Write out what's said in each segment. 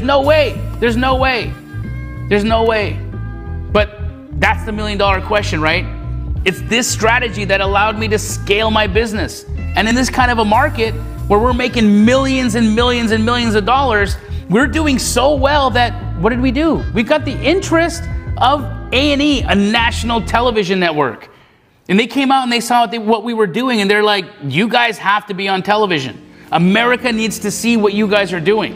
no way. There's no way. There's no way. But that's the $1 million question, right? It's this strategy that allowed me to scale my business. And in this kind of a market where we're making millions and millions and millions of dollars, we're doing so well that, what did we do? We got the interest of A&E, a national television network. And they came out and they saw what we were doing, and they're like, you guys have to be on television. America needs to see what you guys are doing.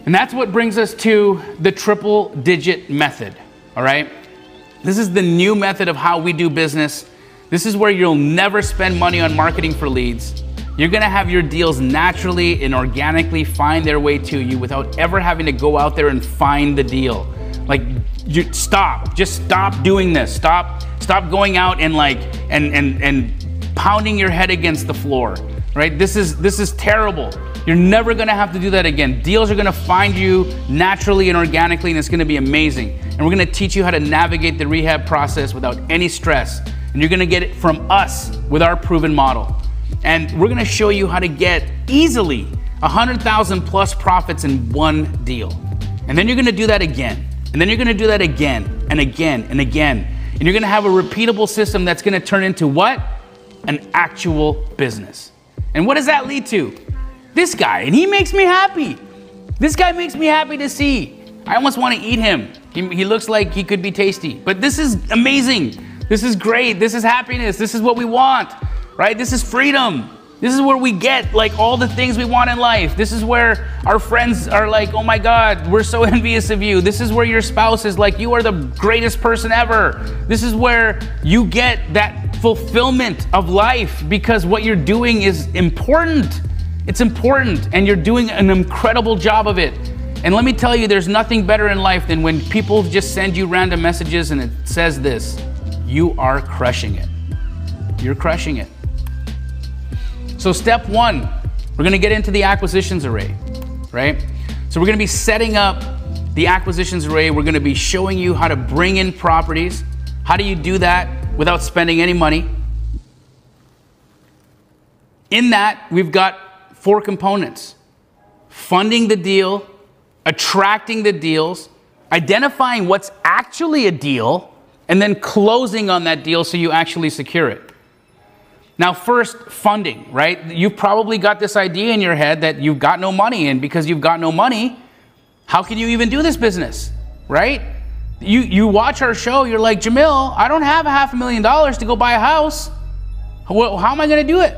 And that's what brings us to the triple digit method, all right? This is the new method of how we do business. This is where you'll never spend money on marketing for leads. You're gonna have your deals naturally and organically find their way to you without ever having to go out there and find the deal. Like, just stop doing this. Stop going out and and pounding your head against the floor, right? This is terrible. You're never gonna have to do that again. Deals are gonna find you naturally and organically, and it's gonna be amazing. And we're gonna teach you how to navigate the rehab process without any stress. And you're gonna get it from us with our proven model. And we're gonna show you how to get easily 100,000 plus profits in one deal. And then you're gonna do that again. And then you're gonna do that again and again and again. And you're gonna have a repeatable system that's gonna turn into what? An actual business. And what does that lead to? This guy, and he makes me happy. This guy makes me happy to see. I almost want to eat him. He looks like he could be tasty. But this is amazing. This is great. This is happiness. This is what we want, right? This is freedom. This is where we get like all the things we want in life. This is where our friends are like, oh my God, we're so envious of you. This is where your spouse is like, you are the greatest person ever. This is where you get that fulfillment of life because what you're doing is important. It's important, and you're doing an incredible job of it. And let me tell you, there's nothing better in life than when people just send you random messages and it says this: you are crushing it. You're crushing it. So step one, we're gonna get into the acquisitions array, right? So we're gonna be setting up the acquisitions array. We're gonna be showing you how to bring in properties. How do you do that without spending any money? In that, we've got 4 components: funding the deal, attracting the deals, identifying what's actually a deal, and then closing on that deal so you actually secure it. Now, first, funding, right? You've probably got this idea in your head that you've got no money, and because you've got no money, how can you even do this business, right? You watch our show, you're like, Jamil, I don't have $500,000 to go buy a house. How am I gonna do it?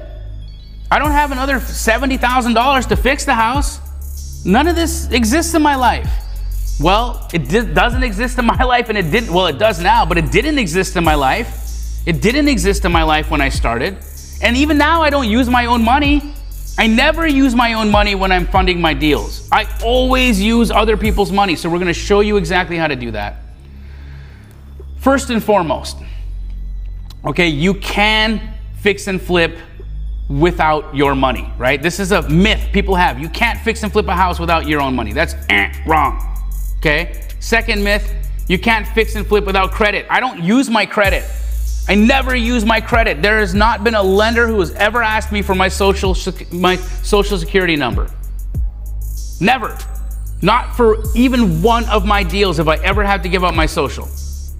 I don't have another $70,000 to fix the house. None of this exists in my life. Well, it doesn't exist in my life, and it does now, but it didn't exist in my life. It didn't exist in my life when I started. And even now, I don't use my own money. I never use my own money when I'm funding my deals. I always use other people's money. So we're gonna show you exactly how to do that. First and foremost, okay, you can fix and flip without your money, right? This is a myth people have. You can't fix and flip a house without your own money. That's wrong, okay? Second myth, you can't fix and flip without credit. I don't use my credit. I never use my credit. There has not been a lender who has ever asked me for my social security number. Never. Not for even one of my deals have I ever had to give up my social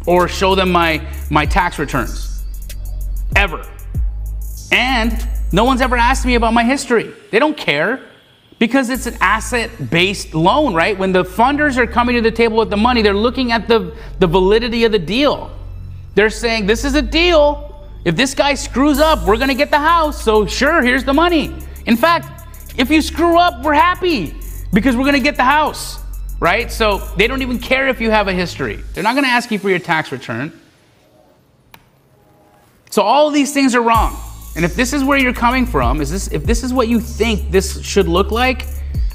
or show them my tax returns. Ever. And no one's ever asked me about my history. They don't care because it's an asset-based loan, right? When the funders are coming to the table with the money, they're looking at the validity of the deal. They're saying, this is a deal. If this guy screws up, we're gonna get the house. So sure, here's the money. In fact, if you screw up, we're happy because we're gonna get the house, right? So they don't even care if you have a history. They're not gonna ask you for your tax return. So all of these things are wrong. And if this is where you're coming from, if this is what you think this should look like,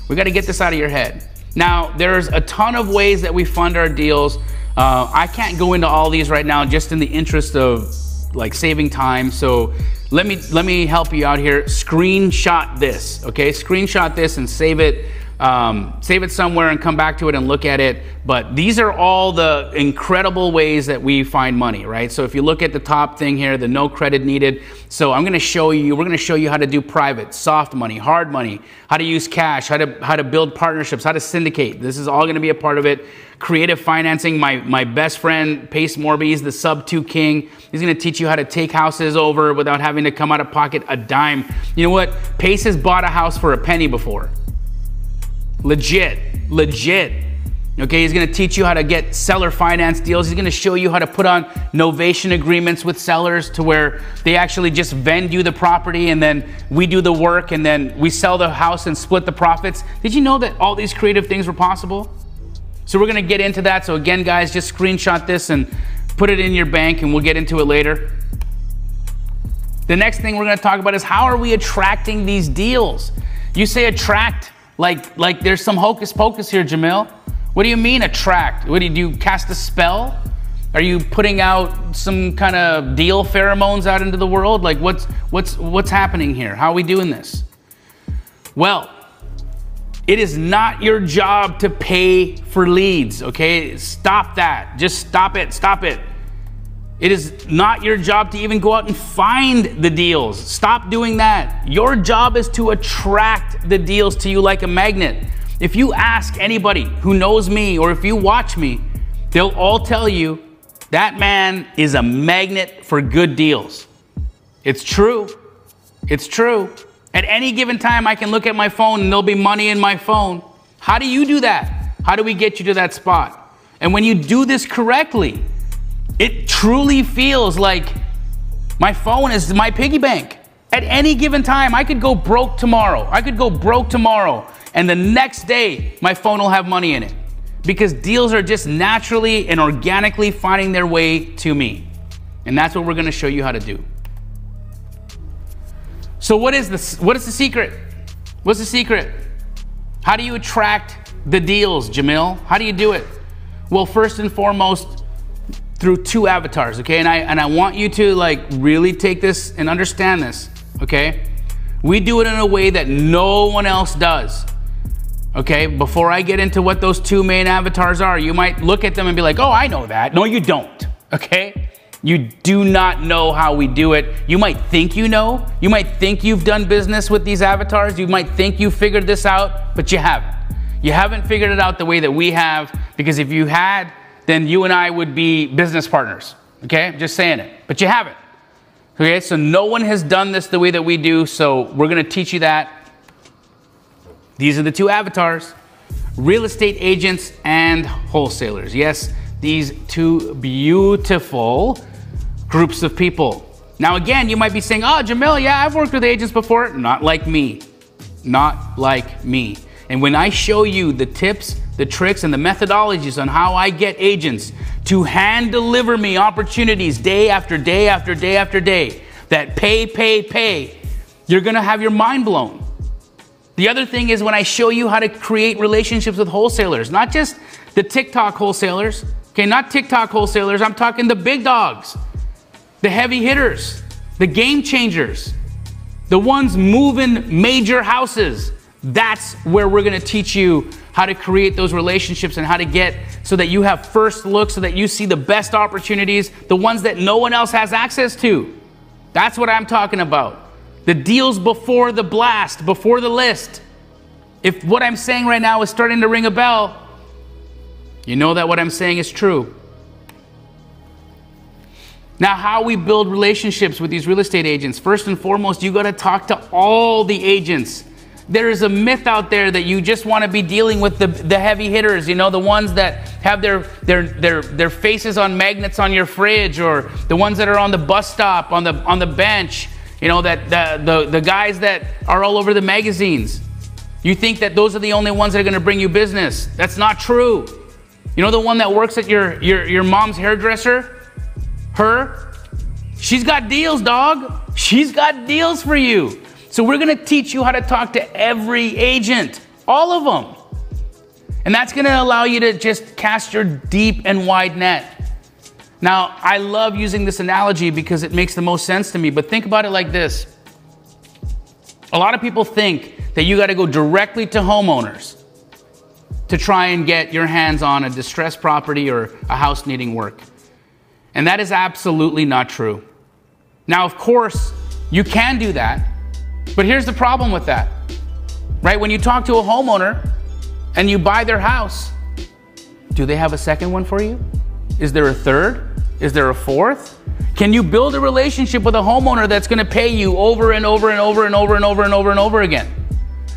we gotta get this out of your head. Now, there's a ton of ways that we fund our deals. I can't go into all these right now just in the interest of like saving time. So let me help you out here. Screenshot this, okay? Screenshot this and save it save it somewhere and come back to it and look at it. But these are all the incredible ways that we find money, right? So if you look at the top thing here, the no credit needed. So I'm going to show you, we're going to show you how to do private, soft money, hard money, how to use cash, how to build partnerships, how to syndicate. This is all going to be a part of it. Creative financing. My best friend, Pace Morby, he's the sub 2 king. He's going to teach you how to take houses over without having to come out of pocket a dime. You know what? Pace has bought a house for a penny before. Legit. Okay, he's going to teach you how to get seller finance deals. He's going to show you how to put on novation agreements with sellers to where they actually just vend you the property and then we do the work and then we sell the house and split the profits. Did you know that all these creative things were possible? So we're going to get into that. So again, guys, just screenshot this and put it in your bank and we'll get into it later. The next thing we're going to talk about is how are we attracting these deals? You say attract like there's some hocus pocus here, Jamil. What do you mean attract? What do you cast a spell? Are you putting out some kind of deal pheromones out into the world? Like what's happening here? How are we doing this? Well, it is not your job to pay for leads, okay? Stop that. Just stop it. Stop it. It is not your job to even go out and find the deals. Stop doing that. Your job is to attract the deals to you like a magnet. If you ask anybody who knows me or if you watch me, they'll all tell you that man is a magnet for good deals. It's true. It's true. At any given time, I can look at my phone and there'll be money in my phone. How do you do that? How do we get you to that spot? And when you do this correctly, it truly feels like my phone is my piggy bank. At any given time, I could go broke tomorrow. And the next day, my phone will have money in it. Because deals are just naturally and organically finding their way to me. And that's what we're going to show you how to do. So what is the secret? What's the secret? How do you attract the deals, Jamil? How do you do it? Well, first and foremost, through 2 avatars, okay? And I want you to like really take this and understand this, okay? We do it in a way that no one else does. Okay, before I get into what those 2 main avatars are, you might look at them and be like, oh, I know that. No, you don't, okay? You do not know how we do it. You might think you know. You might think you've done business with these avatars. You might think you figured this out, but you haven't. You haven't figured it out the way that we have, because if you had, then you and I would be business partners, okay? I'm just saying it, but you haven't. Okay, so no one has done this the way that we do, so we're gonna teach you that. These are the 2 avatars, real estate agents and wholesalers. Yes, these 2 beautiful groups of people. Now again, you might be saying, oh, Jamil, yeah, I've worked with agents before. Not like me, not like me. And when I show you the tips, the tricks, and the methodologies on how I get agents to hand deliver me opportunities day after day after day after day that pay, you're gonna have your mind blown. The other thing is when I show you how to create relationships with wholesalers, not just the TikTok wholesalers, okay, not TikTok wholesalers, I'm talking the big dogs, the heavy hitters, the game changers, the ones moving major houses. That's where we're gonna teach you how to create those relationships and how to get so that you have first look, so that you see the best opportunities, the ones that no one else has access to. That's what I'm talking about. The deals before the blast, before the list. If what I'm saying right now is starting to ring a bell, you know that what I'm saying is true. Now, how we build relationships with these real estate agents. First and foremost, you got to talk to all the agents. There is a myth out there that you just want to be dealing with the heavy hitters, you know, the ones that have their faces on magnets on your fridge, or the ones that are on the bus stop, on the bench. You know, that the guys that are all over the magazines. You think that those are the only ones that are going to bring you business. That's not true. You know the one that works at your mom's hairdresser? Her? She's got deals, dog. She's got deals for you. So we're going to teach you how to talk to every agent. All of them. And that's going to allow you to just cast your deep and wide net. Now, I love using this analogy because it makes the most sense to me, but think about it like this. A lot of people think that you got to go directly to homeowners, to try and get your hands on a distressed property or a house needing work. And that is absolutely not true. Now, of course, you can do that, but here's the problem with that, right? When you talk to a homeowner and you buy their house, do they have a second one for you? Is there a third? Is there a fourth? Can you build a relationship with a homeowner that's going to pay you over and over and over and over and over and over and over again?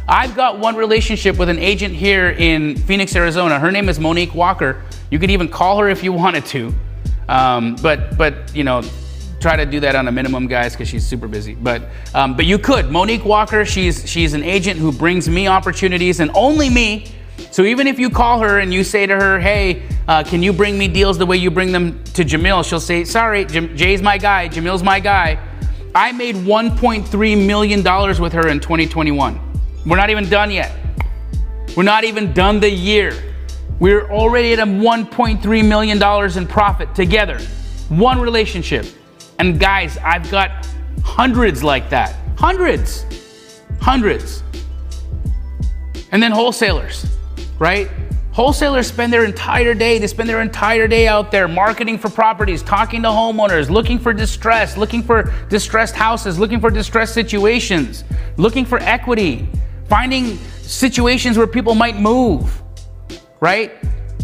I've got one relationship with an agent here in Phoenix, Arizona. Her name is Monique Walker. You could even call her if you wanted to. But you know, try to do that on a minimum, guys, because she's super busy. But you could. Monique Walker, she's an agent who brings me opportunities, and only me. So even if you call her and you say to her, hey, can you bring me deals the way you bring them to Jamil? She'll say, sorry, Jay's my guy, Jamil's my guy. I made $1.3 million with her in 2021. We're not even done yet. We're not even done the year. We're already at a $1.3 million in profit together. One relationship. And guys, I've got hundreds like that. Hundreds. And then wholesalers, right? Wholesalers spend their entire day, out there marketing for properties, talking to homeowners, looking for distress, looking for distressed houses, looking for distressed situations, looking for equity, finding situations where people might move, right?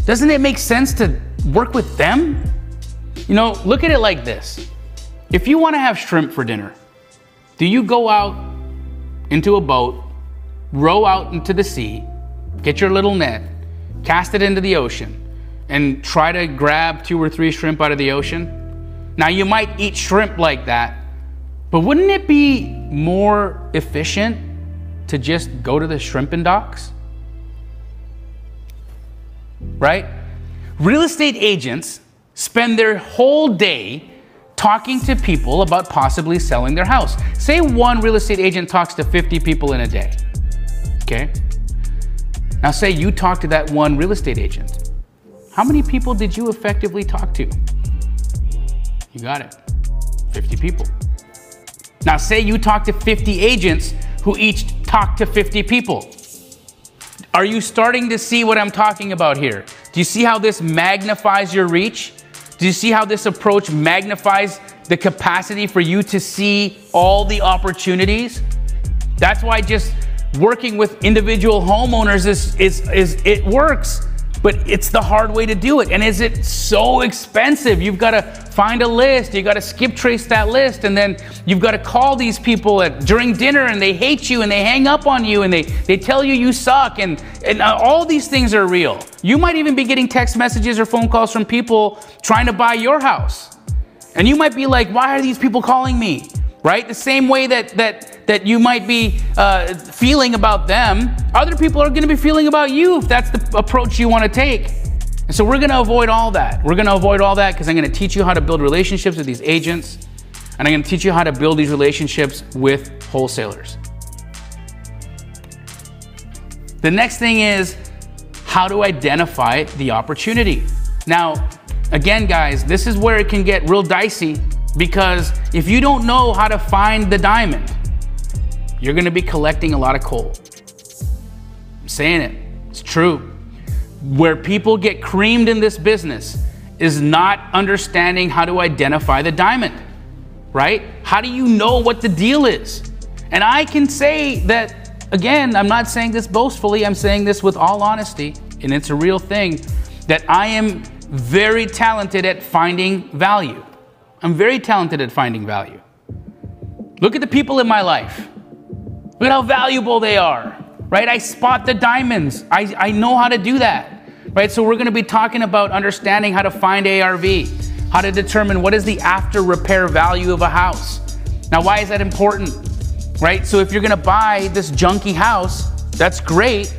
Doesn't it make sense to work with them? You know, look at it like this. If you want to have shrimp for dinner, do you go out into a boat, row out into the sea, get your little net, cast it into the ocean, and try to grab 2 or 3 shrimp out of the ocean? Now, you might eat shrimp like that, but wouldn't it be more efficient to just go to the shrimping docks? Right? Real estate agents spend their whole day talking to people about possibly selling their house. Say one real estate agent talks to 50 people in a day. Okay? Now say you talk to that one real estate agent. How many people did you effectively talk to? You got it. 50 people. Now say you talk to 50 agents who each talk to 50 people. Are you starting to see what I'm talking about here? Do you see how this magnifies your reach? Do you see how this approach magnifies the capacity for you to see all the opportunities? That's why just working with individual homeowners it works, but it's the hard way to do it. And is it so expensive? You've got to find a list, you got to skip trace that list, and then you've got to call these people during dinner, and they hate you and they hang up on you and they tell you you suck, and all these things are real. You might even be getting text messages or phone calls from people trying to buy your house. And you might be like, why are these people calling me? Right? The same way that you might be feeling about them, other people are going to be feeling about you if that's the approach you want to take. And so we're going to avoid all that. We're going to avoid all that because I'm going to teach you how to build relationships with these agents, and I'm going to teach you how to build these relationships with wholesalers. The next thing is how to identify the opportunity. Now, again, guys, this is where it can get real dicey, because if you don't know how to find the diamond, you're going to be collecting a lot of coal. I'm saying it. It's true. Where people get creamed in this business is not understanding how to identify the diamond, right? How do you know what the deal is? And I can say that, again, I'm not saying this boastfully, I'm saying this with all honesty, and it's a real thing, that I am very talented at finding value. I'm very talented at finding value. Look at the people in my life. Look at how valuable they are, right? I spot the diamonds. I know how to do that, right? So we're going to be talking about understanding how to find ARV, how to determine what is the after repair value of a house. Now, why is that important, right? So if you're going to buy this junky house, that's great,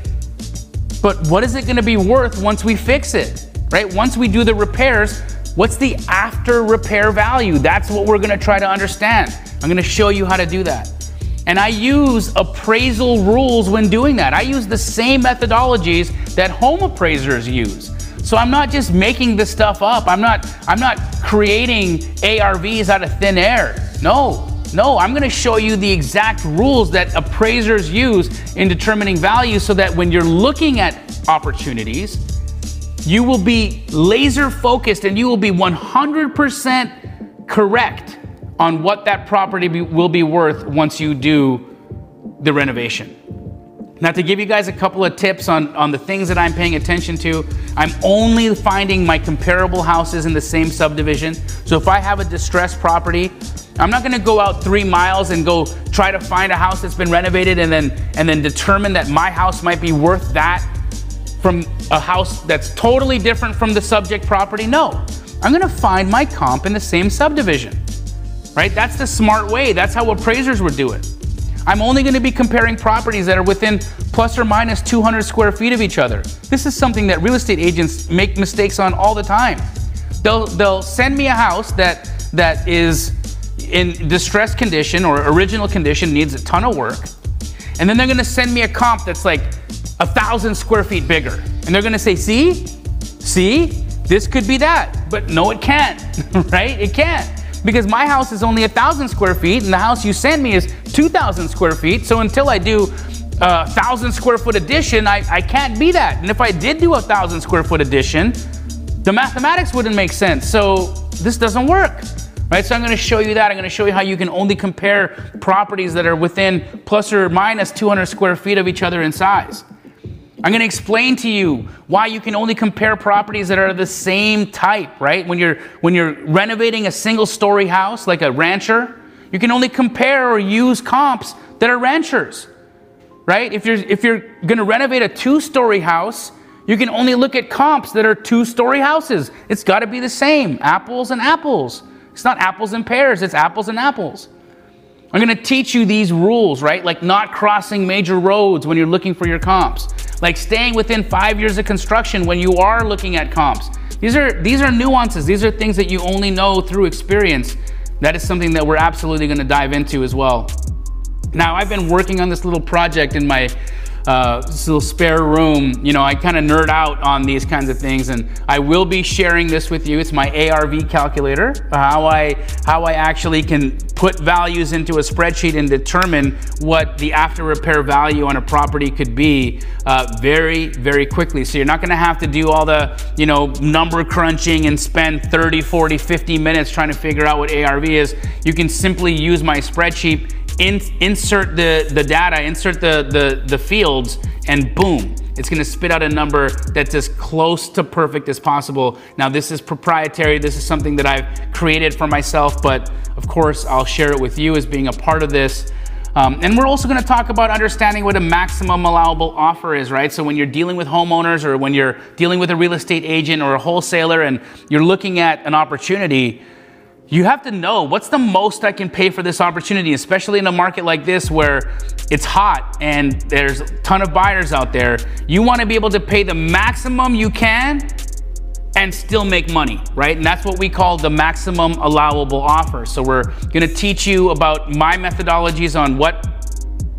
but what is it going to be worth once we fix it, right? Once we do the repairs, what's the after repair value? That's what we're going to try to understand. I'm going to show you how to do that. And I use appraisal rules when doing that. I use the same methodologies that home appraisers use. So I'm not just making this stuff up. I'm not creating ARVs out of thin air. No. No, I'm gonna show you the exact rules that appraisers use in determining value so that when you're looking at opportunities, you will be laser focused and you will be 100% correct on what that property will be worth once you do the renovation. Now, to give you guys a couple of tips on the things that I'm paying attention to, I'm only finding my comparable houses in the same subdivision. So if I have a distressed property, I'm not gonna go out 3 miles and go try to find a house that's been renovated and then determine that my house might be worth that from a house that's totally different from the subject property. No, I'm gonna find my comp in the same subdivision, right? That's the smart way. That's how appraisers would do it. I'm only gonna be comparing properties that are within plus or minus 200 square feet of each other. This is something that real estate agents make mistakes on all the time. They'll send me a house that is in distressed condition or original condition, needs a ton of work, and then they're gonna send me a comp that's like 1,000 square feet bigger. And they're gonna say, see, this could be that. But no, it can't, right? It can't. Because my house is only 1,000 square feet and the house you sent me is 2,000 square feet. So until I do a 1,000 square foot addition, I can't be that. And if I did do a 1,000 square foot addition, the mathematics wouldn't make sense. So this doesn't work, right? So I'm gonna show you that. I'm gonna show you how you can only compare properties that are within plus or minus 200 square feet of each other in size. I'm going to explain to you why you can only compare properties that are the same type, right? When you're renovating a single-story house like a rancher, you can only compare or use comps that are ranchers, right? If you're going to renovate a 2-story house, you can only look at comps that are 2-story houses. It's got to be the same, apples and apples. It's not apples and pears, it's apples and apples. I'm going to teach you these rules, right? Like not crossing major roads when you're looking for your comps. Like staying within 5 years of construction when you are looking at comps. These are nuances. These are things that you only know through experience. That is something that we're absolutely going to dive into as well. Now, I've been working on this little project in my this little spare room. You know, I kind of nerd out on these kinds of things, and I will be sharing this with you. It's my ARV calculator, how I actually can put values into a spreadsheet and determine what the after repair value on a property could be very, very quickly. So you're not going to have to do all the, you know, number crunching and spend 30, 40, 50 minutes trying to figure out what ARV is. You can simply use my spreadsheet, insert the data, insert the fields, and boom, it's going to spit out a number that's as close to perfect as possible. Now, this is proprietary. This is something that I've created for myself, but of course, I'll share it with you as being a part of this. And we're also going to talk about understanding what a maximum allowable offer is, right? So when you're dealing with homeowners or when you're dealing with a real estate agent or a wholesaler and you're looking at an opportunity, you have to know what's the most I can pay for this opportunity, especially in a market like this where it's hot and there's a ton of buyers out there. You want to be able to pay the maximum you can and still make money, right? And that's what we call the maximum allowable offer. So we're going to teach you about my methodologies on what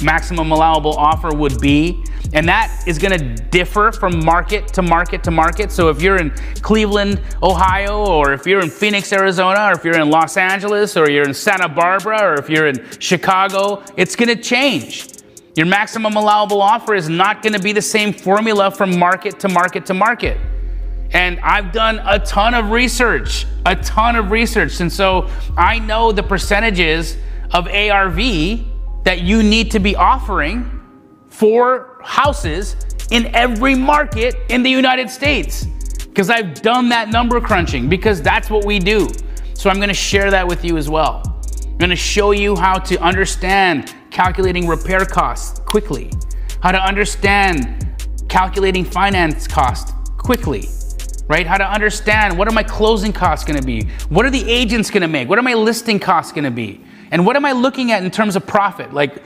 maximum allowable offer would be. And that is going to differ from market to market to market. So if you're in Cleveland, Ohio, or if you're in Phoenix, Arizona, or if you're in Los Angeles, or you're in Santa Barbara, or if you're in Chicago, it's going to change. Your maximum allowable offer is not going to be the same formula from market to market to market. And I've done a ton of research. And so I know the percentages of ARV that you need to be offering for houses in every market in the United States, because I've done that number crunching, because that's what we do. So I'm going to share that with you as well. I'm going to show you how to understand calculating repair costs quickly, how to understand calculating finance costs quickly, right? How to understand what are my closing costs going to be? What are the agents going to make? What are my listing costs going to be? And what am I looking at in terms of profit? Like,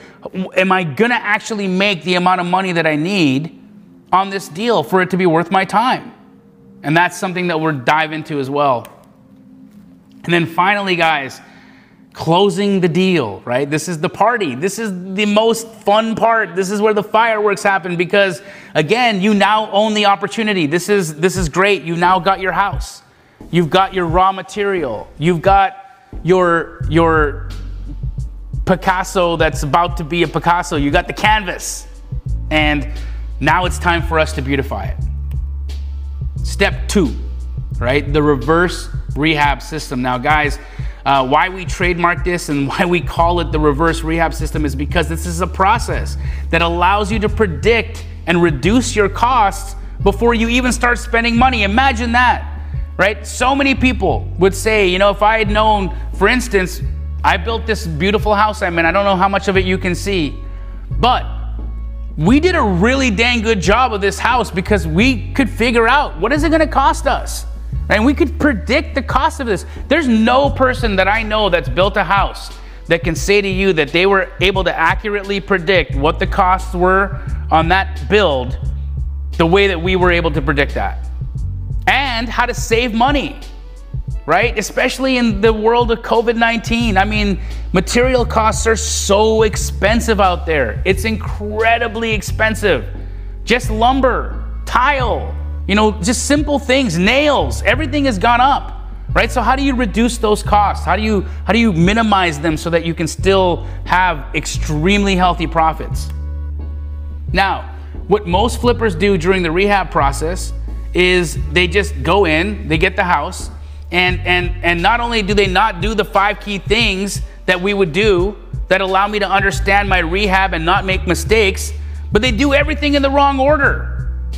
am I gonna actually make the amount of money that I need on this deal for it to be worth my time? And that's something that we'll dive into as well. And then finally, guys, closing the deal, right? This is the party. This is the most fun part. This is where the fireworks happen because, again, you now own the opportunity. This is great. You now got your house. You've got your raw material. You've got your Picasso that's about to be a Picasso. You got the canvas. And now it's time for us to beautify it. Step 2, right? The reverse rehab system. Now, guys, why we trademark this and why we call it the reverse rehab system is because this is a process that allows you to predict and reduce your costs before you even start spending money. Imagine that, right? So many people would say, you know, if I had known, for instance, I built this beautiful house I'm in. I don't know how much of it you can see, but we did a really dang good job of this house because we could figure out what is it going to cost us. And we could predict the cost of this. There's no person that I know that's built a house that can say to you that they were able to accurately predict what the costs were on that build the way that we were able to predict that. And how to save money, right? Especially in the world of COVID-19. I mean, material costs are so expensive out there. It's incredibly expensive. Just lumber, tile, you know, just simple things, nails, everything has gone up, right? So how do you reduce those costs? How do you minimize them so that you can still have extremely healthy profits? Now, what most flippers do during the rehab process is they just go in, they get the house, and not only do they not do the 5 key things that we would do that allow me to understand my rehab and not make mistakes, but they do everything in the wrong order.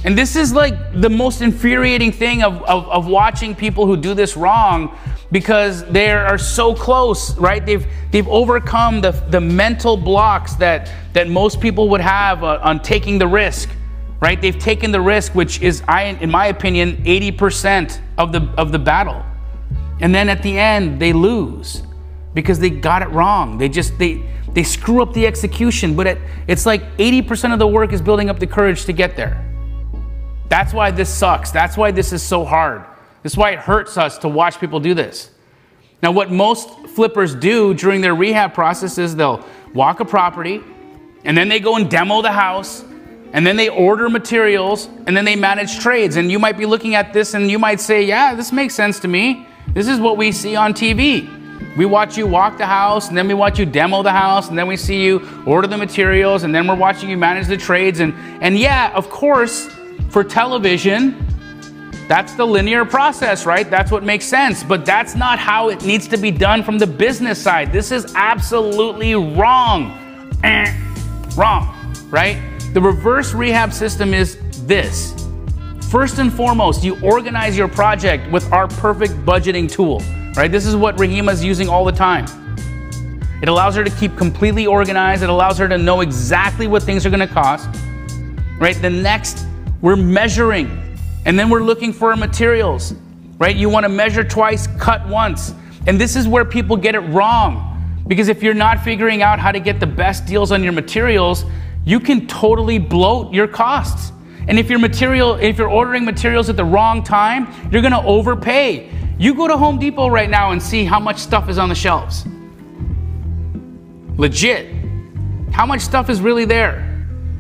And this is like the most infuriating thing of watching people who do this wrong, because they are so close, right? They've overcome the mental blocks that most people would have on taking the risk, right? They've taken the risk, which is, in my opinion, 80% of the battle. And then at the end, they lose because they got it wrong. They screw up the execution, but it's like 80% of the work is building up the courage to get there. That's why this sucks. That's why this is so hard. This is why it hurts us to watch people do this. Now, what most flippers do during their rehab process is they'll walk a property, and then they go and demo the house, and then they order materials, and then they manage trades. And you might be looking at this and you might say, yeah, this makes sense to me. This is what we see on TV. We watch you walk the house, and then we watch you demo the house, and then we see you order the materials, and then we're watching you manage the trades. And yeah, of course, for television, that's the linear process, right? That's what makes sense, but that's not how it needs to be done from the business side. This is absolutely wrong. Wrong, right? The reverse rehab system is this. First and foremost, you organize your project with our perfect budgeting tool, right? This is what Rahima is using all the time. It allows her to keep completely organized. It allows her to know exactly what things are going to cost, right? The next, we're measuring, and then we're looking for our materials, right? You want to measure twice, cut once. And this is where people get it wrong, because if you're not figuring out how to get the best deals on your materials, you can totally bloat your costs. And if you're ordering materials at the wrong time, you're going to overpay. You go to Home Depot right now and see how much stuff is on the shelves. Legit. How much stuff is really there?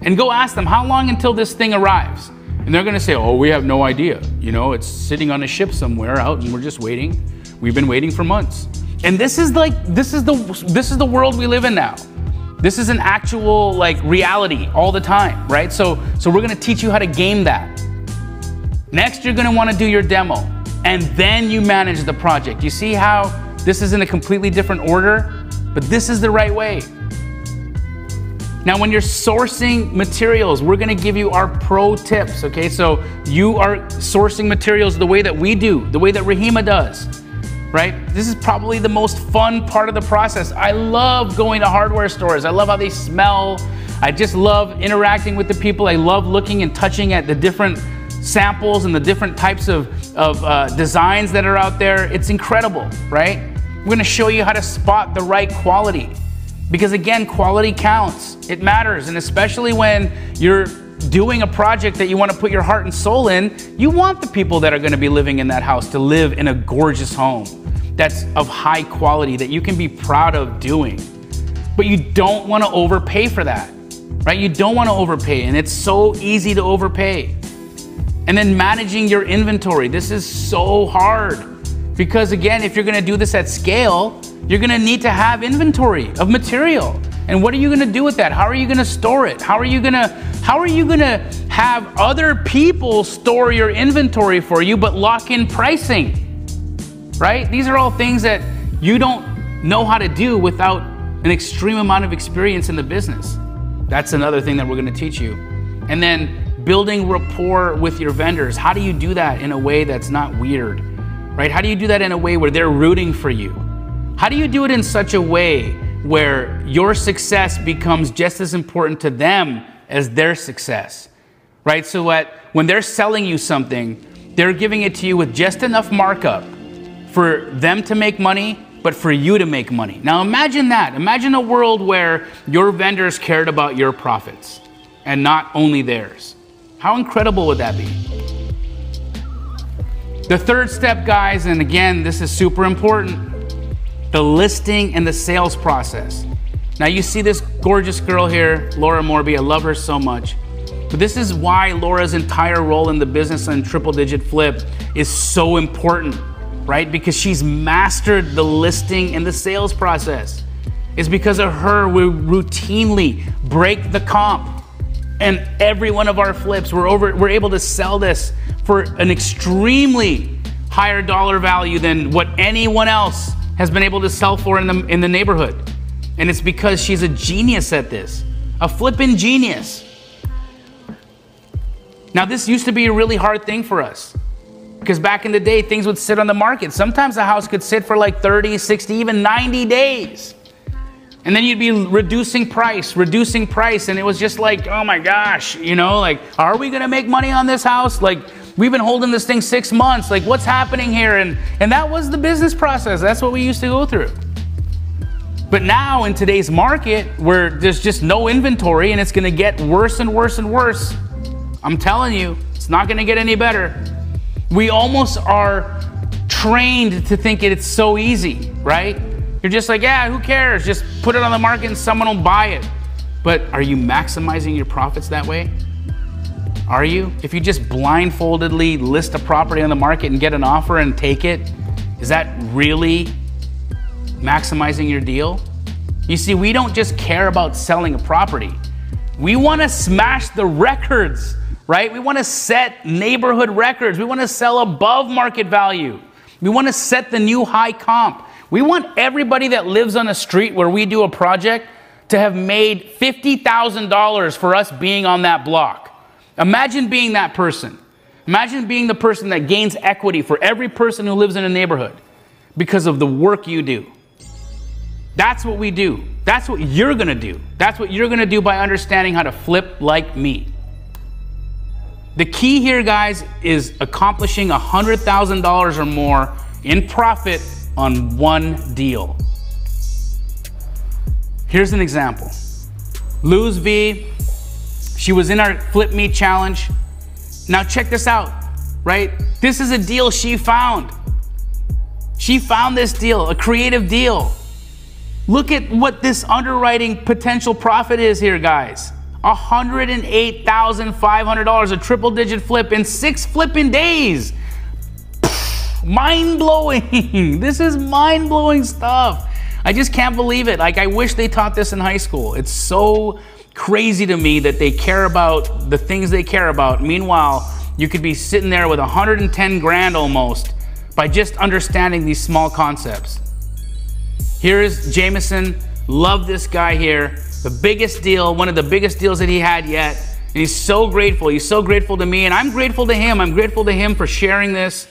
And go ask them, how long until this thing arrives? And they're going to say, oh, we have no idea. You know, it's sitting on a ship somewhere out and we're just waiting. We've been waiting for months. And this is the world we live in now. This is an actual reality all the time, right? So we're going to teach you how to game that. Next, you're going to want to do your demo, and then you manage the project. You see how this is in a completely different order, but this is the right way. Now, when you're sourcing materials, we're going to give you our pro tips, okay? So you are sourcing materials the way that we do, the way that Rahima does, right? This is probably the most fun part of the process. I love going to hardware stores. I love how they smell. I just love interacting with the people. I love looking and touching at the different samples and the different types of designs that are out there. It's incredible, right? We're going to show you how to spot the right quality. Because again, quality counts. It matters. And especially when you're doing a project that you want to put your heart and soul in, you want the people that are going to be living in that house to live in a gorgeous home that's of high quality, that you can be proud of doing. But you don't want to overpay for that, right? You don't want to overpay, and it's so easy to overpay. And then managing your inventory. This is so hard because again, if you're going to do this at scale, You're gonna need to have inventory of material. And what are you gonna do with that? How are you gonna store it? How are you gonna have other people store your inventory for you but lock in pricing, right? These are all things that you don't know how to do without an extreme amount of experience in the business. That's another thing that we're gonna teach you. And then building rapport with your vendors. How do you do that in a way that's not weird, right? How do you do that in a way where they're rooting for you? How do you do it in such a way where your success becomes just as important to them as their success, right? So when they're selling you something, they're giving it to you with just enough markup for them to make money, but for you to make money. Now imagine that. Imagine a world where your vendors cared about your profits and not only theirs. How incredible would that be? The third step, guys, and again, this is super important, the listing and the sales process. Now you see this gorgeous girl here, Laura Morby. I love her so much. But this is why Laura's entire role in the business and triple digit flip is so important, right? Because she's mastered the listing and the sales process. It's because of her we routinely break the comp. And every one of our flips, we're able to sell this for an extremely higher dollar value than what anyone else has been able to sell for in the neighborhood. And it's because she's a genius at this, a flipping genius. Now this used to be a really hard thing for us because back in the day, things would sit on the market. Sometimes a house could sit for like 30, 60, even 90 days. And then you'd be reducing price. And it was just like, oh my gosh, you know, like, are we gonna make money on this house? Like, we've been holding this thing 6 months. Like, what's happening here? And that was the business process. That's what we used to go through. But now in today's market where there's just no inventory and it's gonna get worse and worse and worse, I'm telling you, it's not gonna get any better. We almost are trained to think it's so easy, right? You're just like, yeah, who cares? Just put it on the market and someone will buy it. But are you maximizing your profits that way? Are you? If you just blindfoldedly list a property on the market and get an offer and take it, is that really maximizing your deal? You see, we don't just care about selling a property. We want to smash the records, right? We want to set neighborhood records. We want to sell above market value. We want to set the new high comp. We want everybody that lives on a street where we do a project to have made $50,000 for us being on that block. Imagine being that person. Imagine being the person that gains equity for every person who lives in a neighborhood because of the work you do. That's what we do. That's what you're gonna do. That's what you're gonna do by understanding how to flip like me. The key here, guys, is accomplishing $100,000 or more in profit on one deal. Here's an example. Luz V, she was in our Flip Me Challenge. Now check this out, right? This is a deal she found. She found this deal, a creative deal. Look at what this underwriting potential profit is here, guys. $108,500, a triple digit flip in 6 flipping days. Mind-blowing. This is mind-blowing stuff. I just can't believe it. Like, I wish they taught this in high school. It's so crazy to me that they care about the things they care about. Meanwhile, you could be sitting there with 110 grand almost by just understanding these small concepts. Here is Jameson. Love this guy here. The biggest deal, one of the biggest deals that he had yet. And he's so grateful. He's so grateful to me, and I'm grateful to him. I'm grateful to him for sharing this.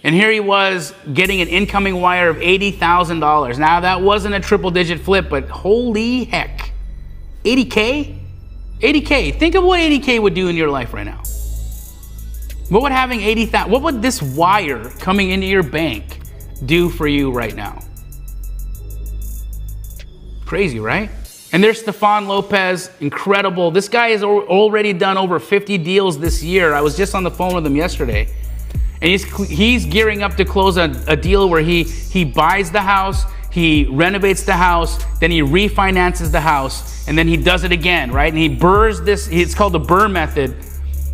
And here he was getting an incoming wire of $80,000. Now that wasn't a triple digit flip, but holy heck. 80K? 80K. Think of what 80K would do in your life right now. What would having 80,000, what would this wire coming into your bank do for you right now? Crazy, right? And there's Stefan Lopez, incredible. This guy has already done over 50 deals this year. I was just on the phone with him yesterday. And he's gearing up to close a deal where he buys the house, he renovates the house, then he refinances the house, and then he does it again, right? And he burrs this, it's called the burr method.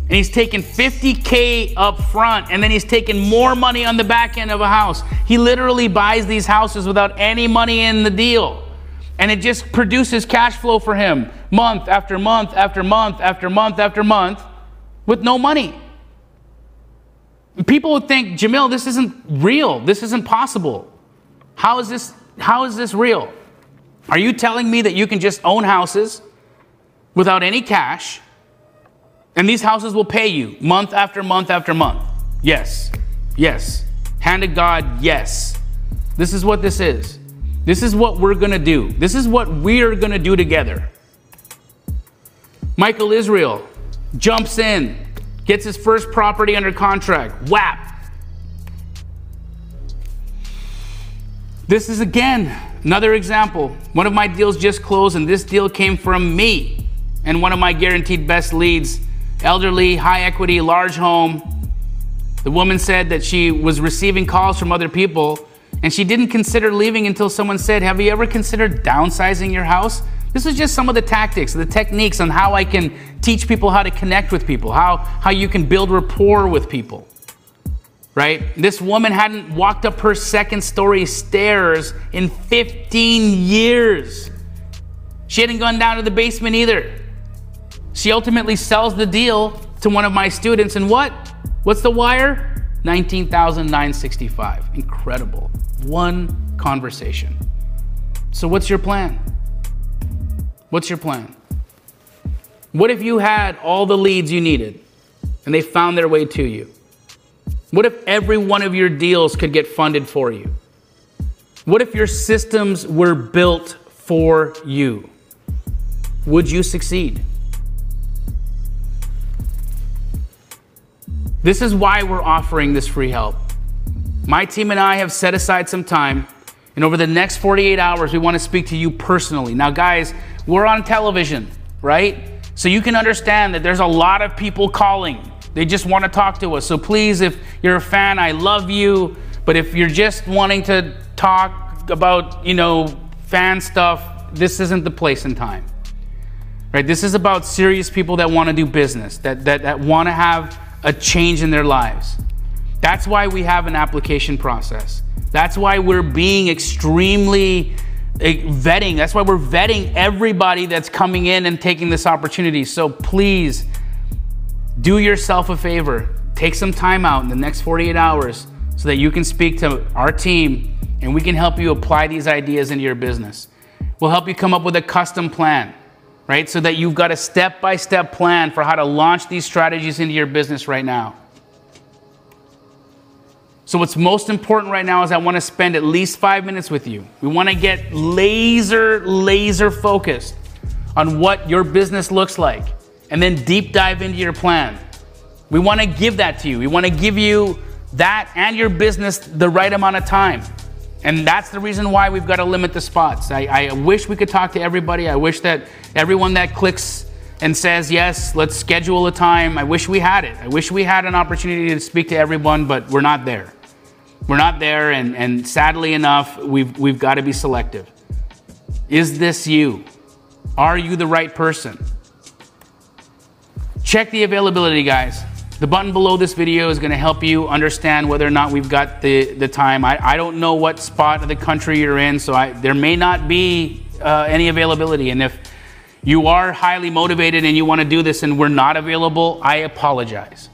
and he's taking $50K up front, and then he's taking more money on the back end of a house. He literally buys these houses without any money in the deal. And it just produces cash flow for him month after month after month after month after month with no money. People would think, Jamil, this isn't real. This isn't possible. How is this real? Are you telling me that you can just own houses without any cash, and these houses will pay you month after month after month? Yes. Yes. Hand of God, yes. This is what this is. This is what we're going to do. This is what we're going to do together. Michael Israel jumps in, gets his first property under contract. Whap! This is, again, another example. One of my deals just closed, and this deal came from me and one of my guaranteed best leads. Elderly, high equity, large home. The woman said that she was receiving calls from other people, and she didn't consider leaving until someone said, have you ever considered downsizing your house? This is just some of the tactics, the techniques on how I can teach people how to connect with people, how you can build rapport with people, right? This woman hadn't walked up her second story stairs in 15 years. She hadn't gone down to the basement either. She ultimately sells the deal to one of my students, and what's the wire? $19,965. Incredible. One conversation. So what's your plan? What's your plan? What if you had all the leads you needed and they found their way to you? What if every one of your deals could get funded for you? What if your systems were built for you? Would you succeed? This is why we're offering this free help. My team and I have set aside some time, and over the next 48 hours, we want to speak to you personally. Now, guys, we're on television, right? So you can understand that there's a lot of people calling. They just want to talk to us. So please, if you're a fan, I love you. But if you're just wanting to talk about, fan stuff, this isn't the place and time, right? This is about serious people that want to do business, that want to have a change in their lives. That's why we have an application process. That's why we're being extremely vetting. That's why we're vetting everybody that's coming in and taking this opportunity. So please do yourself a favor. Take some time out in the next 48 hours so that you can speak to our team and we can help you apply these ideas into your business. We'll help you come up with a custom plan, right? So that you've got a step-by-step plan for how to launch these strategies into your business right now. So what's most important right now is I want to spend at least 5 minutes with you. We want to get laser focused on what your business looks like and then deep dive into your plan. We want to give that to you. We want to give you that and your business the right amount of time. And that's the reason why we've got to limit the spots. I wish we could talk to everybody. I wish that everyone that clicks and says, yes, let's schedule a time, I wish we had it. I wish we had an opportunity to speak to everyone, but we're not there. We're not there, and sadly enough, we've got to be selective. Is this you? Are you the right person? Check the availability, guys. The button below this video is going to help you understand whether or not we've got the time. I don't know what spot of the country you're in, so there may not be any availability. And if you are highly motivated and you want to do this and we're not available, I apologize.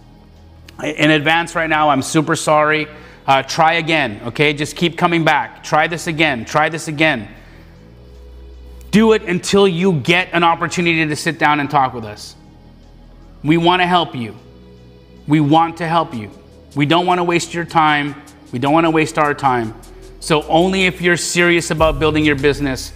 In advance right now, I'm super sorry. Try again, okay? Just keep coming back. Try this again. Try this again. Do it until you get an opportunity to sit down and talk with us. We want to help you. We want to help you. We don't want to waste your time. We don't want to waste our time. So only if you're serious about building your business